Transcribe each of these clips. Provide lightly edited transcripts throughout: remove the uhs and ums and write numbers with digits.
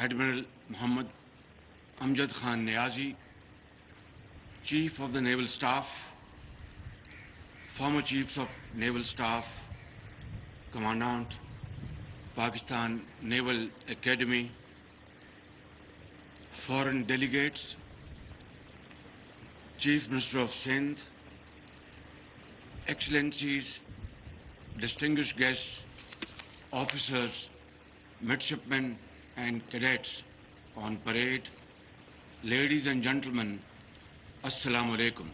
Admiral Muhammad Amjad Khan Niazi, Chief of the Naval Staff, former Chiefs of Naval Staff, Commandant, Pakistan Naval Academy, foreign delegates, Chief Minister of Sindh, Excellencies, distinguished guests, officers, midshipmen and cadets on parade, ladies and gentlemen, Assalamu alaikum.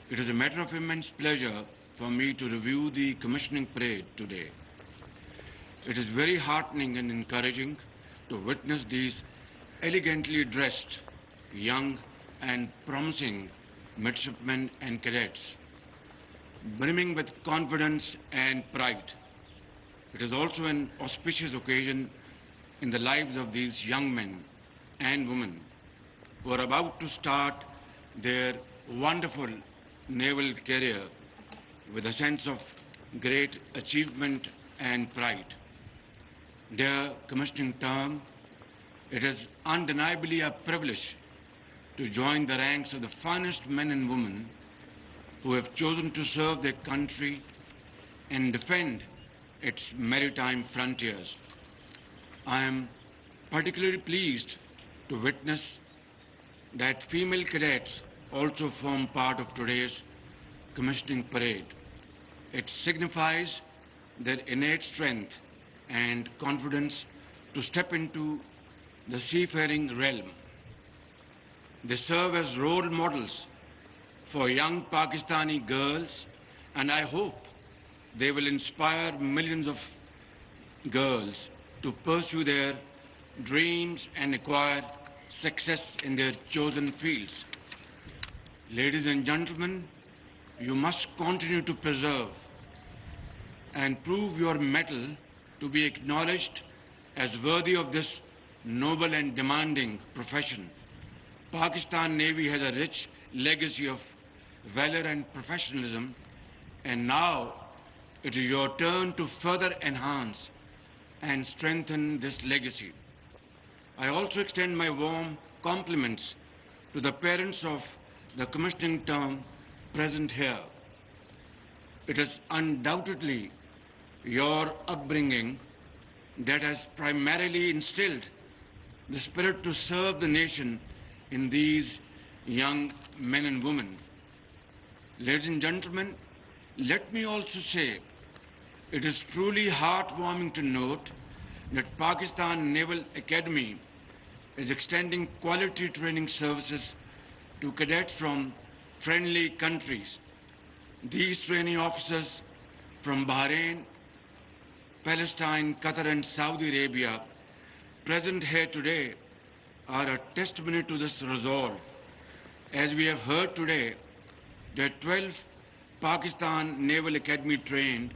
It is a matter of immense pleasure for me to review the commissioning parade today. It is very heartening and encouraging to witness these elegantly dressed, young and promising midshipmen and cadets, brimming with confidence and pride. It is also an auspicious occasion in the lives of these young men and women who are about to start their wonderful naval career with a sense of great achievement and pride. Dear commissioning term, it is undeniably a privilege to join the ranks of the finest men and women who have chosen to serve their country and defend its maritime frontiers. I am particularly pleased to witness that female cadets also form part of today's commissioning parade. It signifies their innate strength and confidence to step into the seafaring realm. They serve as role models for young Pakistani girls, and I hope they will inspire millions of girls to pursue their dreams and acquire success in their chosen fields. Ladies and gentlemen, you must continue to preserve and prove your mettle to be acknowledged as worthy of this noble and demanding profession. Pakistan Navy has a rich legacy of valor and professionalism, and now it is your turn to further enhance and strengthen this legacy. I also extend my warm compliments to the parents of the commissioning term present here. It is undoubtedly your upbringing that has primarily instilled the spirit to serve the nation in these young men and women. Ladies and gentlemen, let me also say it is truly heartwarming to note that Pakistan Naval Academy is extending quality training services to cadets from friendly countries. These training officers from Bahrain, Palestine, Qatar and Saudi Arabia present here today are a testimony to this resolve. As we have heard today, the 12 Pakistan Naval Academy trained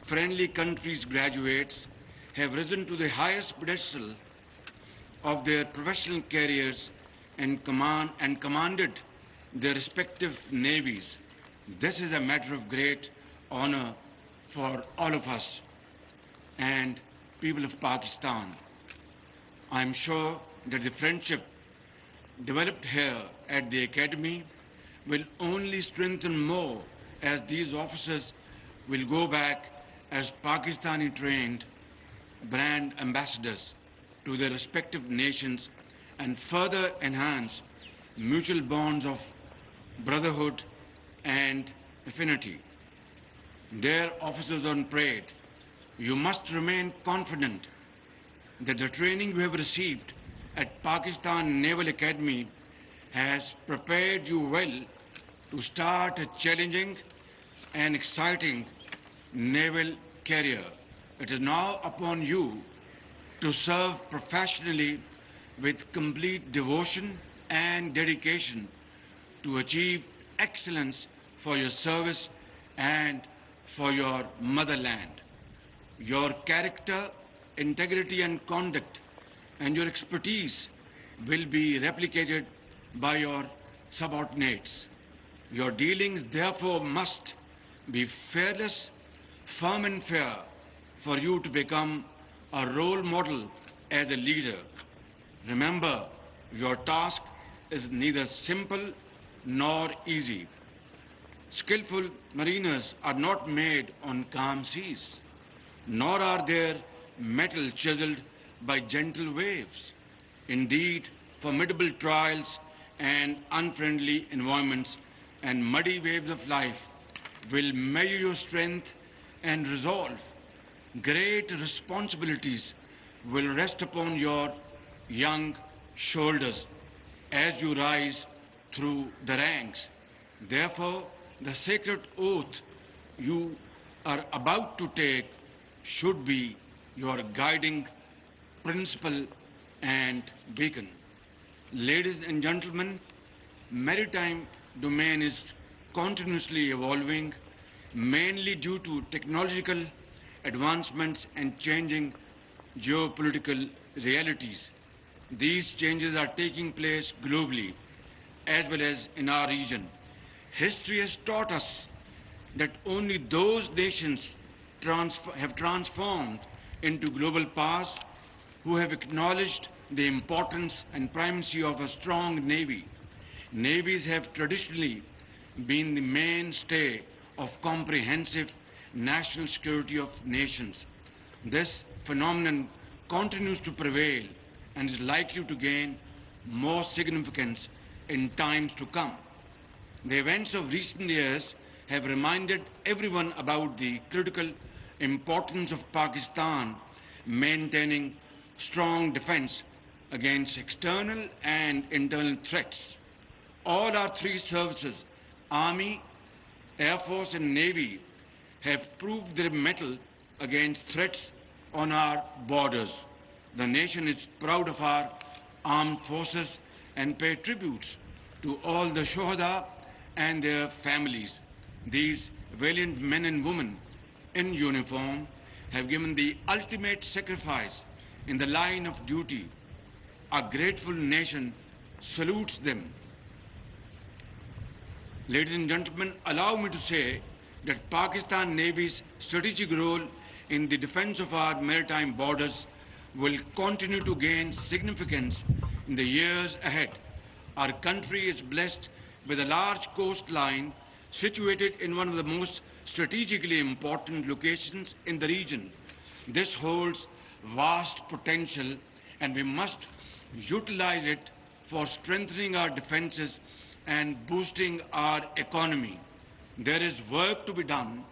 friendly countries graduates have risen to the highest pedestal of their professional careers and commanded their respective navies. This is a matter of great honor for all of us and people of Pakistan. I am sure that the friendship developed here at the Academy will only strengthen more as these officers will go back as Pakistani trained brand ambassadors to their respective nations and further enhance mutual bonds of brotherhood and affinity. Dear officers on parade, you must remain confident that the training you have received at Pakistan Naval Academy has prepared you well to start a challenging and exciting naval career. It is now upon you to serve professionally with complete devotion and dedication to achieve excellence for your service and for your motherland. Your character, integrity and conduct and your expertise will be replicated by your subordinates. Your dealings therefore must be fearless, firm and fair for you to become a role model as a leader. Remember, your task is neither simple nor easy. Skillful mariners are not made on calm seas, nor are their metal chiseled by gentle waves. Indeed, formidable trials and unfriendly environments and muddy waves of life will measure your strength and resolve. Great responsibilities will rest upon your young shoulders as you rise through the ranks. Therefore, the sacred oath you are about to take should be your guiding principle and beacon. Ladies and gentlemen, maritime domain is continuously evolving, mainly due to technological advancements and changing geopolitical realities. These changes are taking place globally as well as in our region. History has taught us that only those nations have transformed into global powers who have acknowledged the importance and primacy of a strong navy. Navies have traditionally been the mainstay of comprehensive national security of nations. This phenomenon continues to prevail and is likely to gain more significance in times to come. The events of recent years have reminded everyone about the critical importance of Pakistan maintaining strong defense against external and internal threats. All our three services, Army, Air Force and Navy, have proved their mettle against threats on our borders. The nation is proud of our armed forces and pay tributes to all the Shuhada and their families. These valiant men and women in uniform have given the ultimate sacrifice in the line of duty. A grateful nation salutes them. Ladies and gentlemen, allow me to say that Pakistan Navy's strategic role in the defense of our maritime borders will continue to gain significance in the years ahead. Our country is blessed with a large coastline situated in one of the most strategically important locations in the region. This holds vast potential and we must utilize it for strengthening our defenses and boosting our economy. There is work to be done.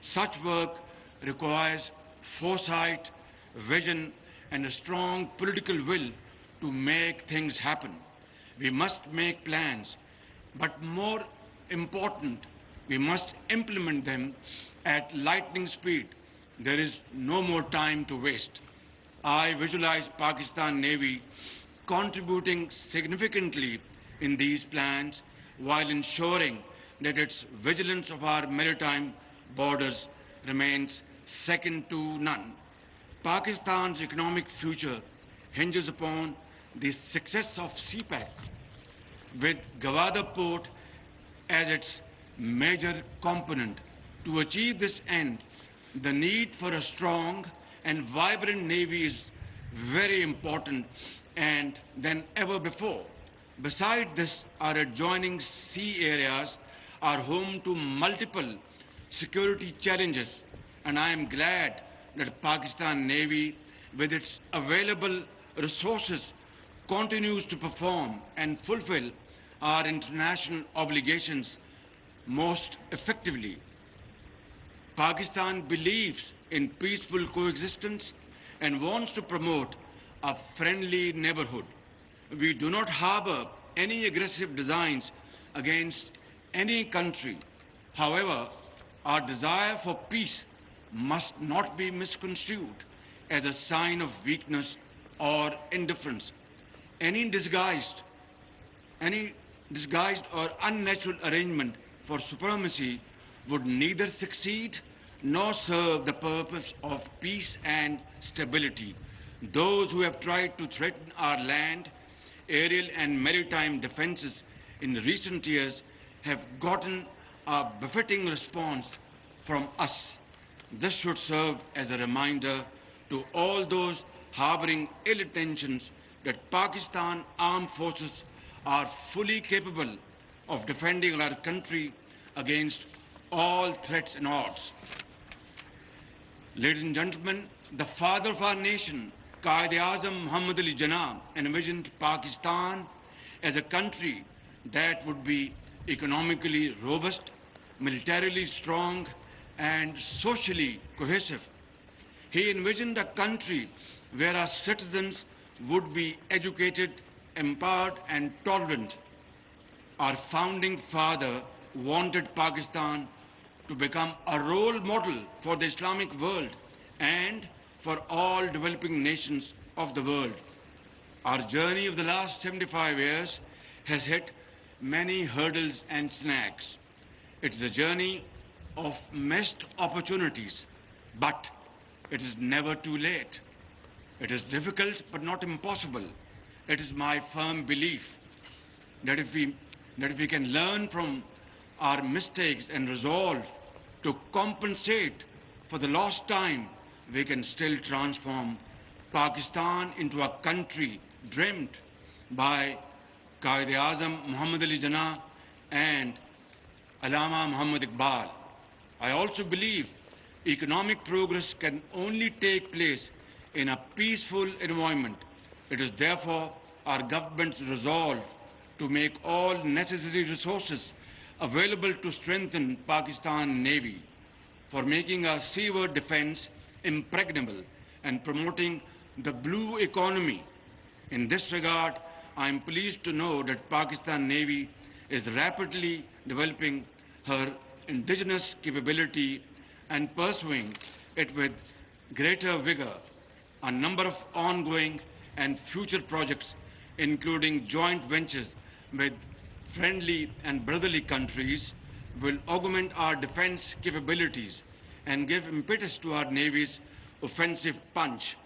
Such work requires foresight, vision, and a strong political will to make things happen. We must make plans, but more important, we must implement them at lightning speed. There is no more time to waste. I visualize Pakistan Navy contributing significantly in these plans while ensuring that its vigilance of our maritime borders remains second to none. Pakistan's economic future hinges upon the success of CPEC, with Gwadar port as its major component. To achieve this end, the need for a strong and vibrant navy is very important and than ever before. Besides this, our adjoining sea areas are home to multiple security challenges, and I am glad that Pakistan Navy, with its available resources, continues to perform and fulfill our international obligations most effectively. Pakistan believes in peaceful coexistence and wants to promote a friendly neighborhood. We do not harbor any aggressive designs against any country. However, our desire for peace must not be misconstrued as a sign of weakness or indifference. Any disguised or unnatural arrangement for supremacy would neither succeed nor serve the purpose of peace and stability. Those who have tried to threaten our land, aerial and maritime defenses in recent years have gotten a befitting response from us. This should serve as a reminder to all those harboring ill intentions that Pakistan armed forces are fully capable of defending our country against all threats and odds. Ladies and gentlemen, the father of our nation, Quaid-e-Azam Muhammad Ali Jinnah, envisioned Pakistan as a country that would be economically robust, militarily strong, and socially cohesive. He envisioned a country where our citizens would be educated, empowered, and tolerant. Our founding father wanted Pakistan to become a role model for the Islamic world and for all developing nations of the world. Our journey of the last 75 years has hit many hurdles and snags. It is a journey of missed opportunities, but it is never too late. It is difficult but not impossible. It is my firm belief that if we can learn from our mistakes and resolve to compensate for the lost time, we can still transform Pakistan into a country dreamt by Quaid-e-Azam Muhammad Ali Jinnah and Allama Muhammad Iqbal. I also believe economic progress can only take place in a peaceful environment. It is therefore our government's resolve to make all necessary resources available to strengthen Pakistan Navy, for making our seaward defense impregnable and promoting the blue economy. In this regard, I am pleased to know that Pakistan Navy is rapidly developing her indigenous capability and pursuing it with greater vigor. A number of ongoing and future projects, including joint ventures with friendly and brotherly countries, will augment our defense capabilities and give impetus to our Navy's offensive punch.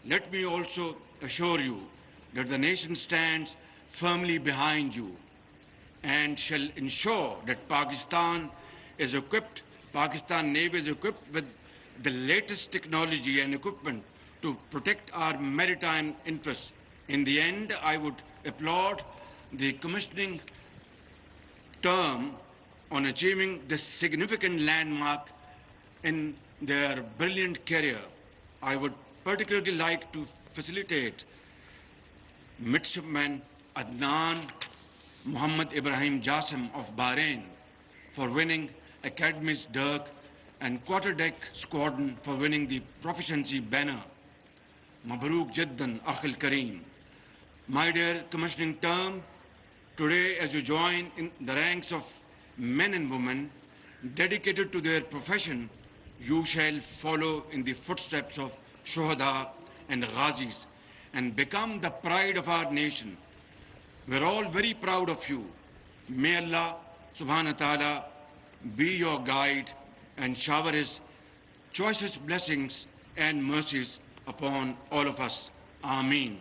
Let me also assure you that the nation stands firmly behind you and shall ensure that Pakistan Navy is equipped with the latest technology and equipment to protect our maritime interests. In the end, I would applaud the commissioning term on achieving this significant landmark in their brilliant career. I would particularly like to facilitate Midshipman Adnan Muhammad Ibrahim Jassim of Bahrain for winning Academy's Dirk and Quarterdeck Squadron for winning the Proficiency Banner. Mabarook Jiddan Akhil Kareem. My dear commissioning term, today as you join in the ranks of men and women dedicated to their profession, you shall follow in the footsteps of Shuhada and Ghazis and become the pride of our nation. We're all very proud of you. May Allah subhanahu wa ta'ala be your guide and shower His choicest blessings and mercies upon all of us. Ameen.